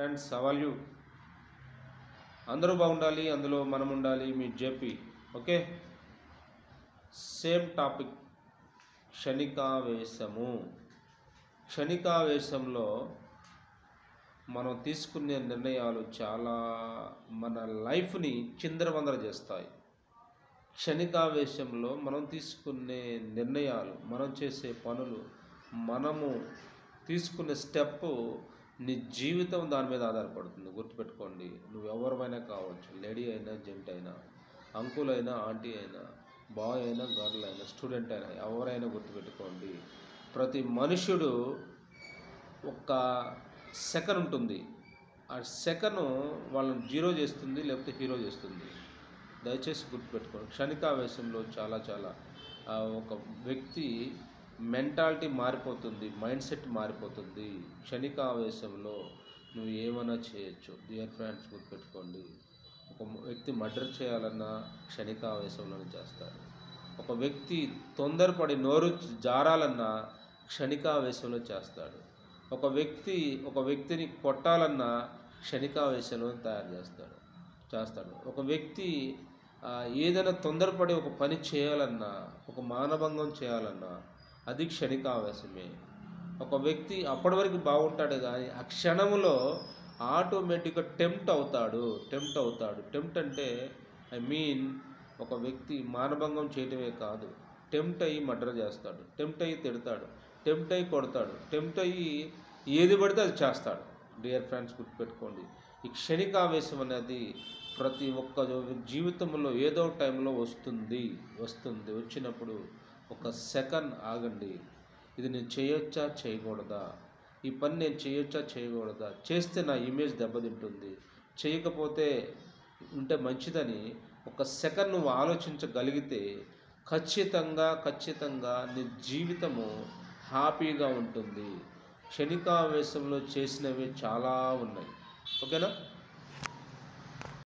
Friends, how are you? అందరూ బాగుండాలి, అందులో మనం ఉండాలి. మీ జేపీ. Okay, same topic. క్షణికావేశము. క్షణికావేశంలో మనం తీసుకునే నిర్ణయాలు చాలా మన లైఫ్ని చిందరవందర చేస్తాయి. క్షణికావేశంలో మనం తీసుకునే నిర్ణయాలు, మనం చేసే పనులు, మనము తీసుకునే స్టెప్ నీ జీవితం దాని మీద ఆధారపడుతుంది. గుర్తుపెట్టుకోండి. నువ్వు ఎవరివైనా కావచ్చు, లేడీ అయినా, జెంట్ అయినా, అంకుల్ అయినా, ఆంటీ అయినా, బాయ్ అయినా, గర్ల్ అయినా, స్టూడెంట్ అయినా, ఎవరైనా గుర్తుపెట్టుకోండి. ప్రతి మనుషుడు ఒక సెకండ్ ఉంటుంది. ఆ సెకండ్ వాళ్ళని జీరో చేస్తుంది, లేకపోతే హీరో చేస్తుంది. దయచేసి గుర్తుపెట్టుకోండి. క్షణికావేశంలో చాలా ఒక వ్యక్తి మెంటాలిటీ మారిపోతుంది, మైండ్ సెట్ మారిపోతుంది. క్షణికావేశంలో నువ్వు ఏమైనా చేయొచ్చు. డియర్ ఫ్రెండ్స్, గుర్తుపెట్టుకోండి. ఒక వ్యక్తి మర్డర్ చేయాలన్నా క్షణికావేశంలోనే చేస్తాడు. ఒక వ్యక్తి తొందరపడి నోరు జారాలన్నా క్షణికావేశంలో చేస్తాడు. ఒక వ్యక్తిని కొట్టాలన్నా క్షణికావేశంలో తయారు చేస్తాడు. ఒక వ్యక్తి ఏదైనా తొందరపడి ఒక పని చేయాలన్నా, ఒక మానభంగం చేయాలన్నా అది క్షణికావేశమే. ఒక వ్యక్తి అప్పటి వరకు బాగుంటాడు, కానీ ఆ క్షణంలో ఆటోమేటిక్గా టెంప్ట్ అవుతాడు. టెంప్ట్ అంటే ఒక వ్యక్తి మానభంగం చేయటమే కాదు, టెంప్ట్ అయ్యి మర్డర్ చేస్తాడు, టెంప్ట్ అయ్యి తిడతాడు, టెంప్ట్ అయ్యి కొడతాడు, టెంప్ట్ అయ్యి ఏది పడితే అది చేస్తాడు. డియర్ ఫ్రెండ్స్, గుర్తుపెట్టుకోండి. ఈ క్షణికావేశం అనేది ప్రతి ఒక్క జీవితంలో ఏదో టైంలో వస్తుంది. వచ్చినప్పుడు ఒక సెకండ్ ఆగండి. ఇది నేను చేయొచ్చా, చేయకూడదా? ఈ పని నేను చేయొచ్చా, చేయకూడదా? చేస్తే నా ఇమేజ్ దెబ్బతింటుంది, చేయకపోతే ఉంటే మంచిదని ఒక సెకండ్ నువ్వు ఆలోచించగలిగితే ఖచ్చితంగా నీ జీవితము హ్యాపీగా ఉంటుంది. క్షణికావేశంలో చేసినవి చాలా ఉన్నాయి. ఓకేనా?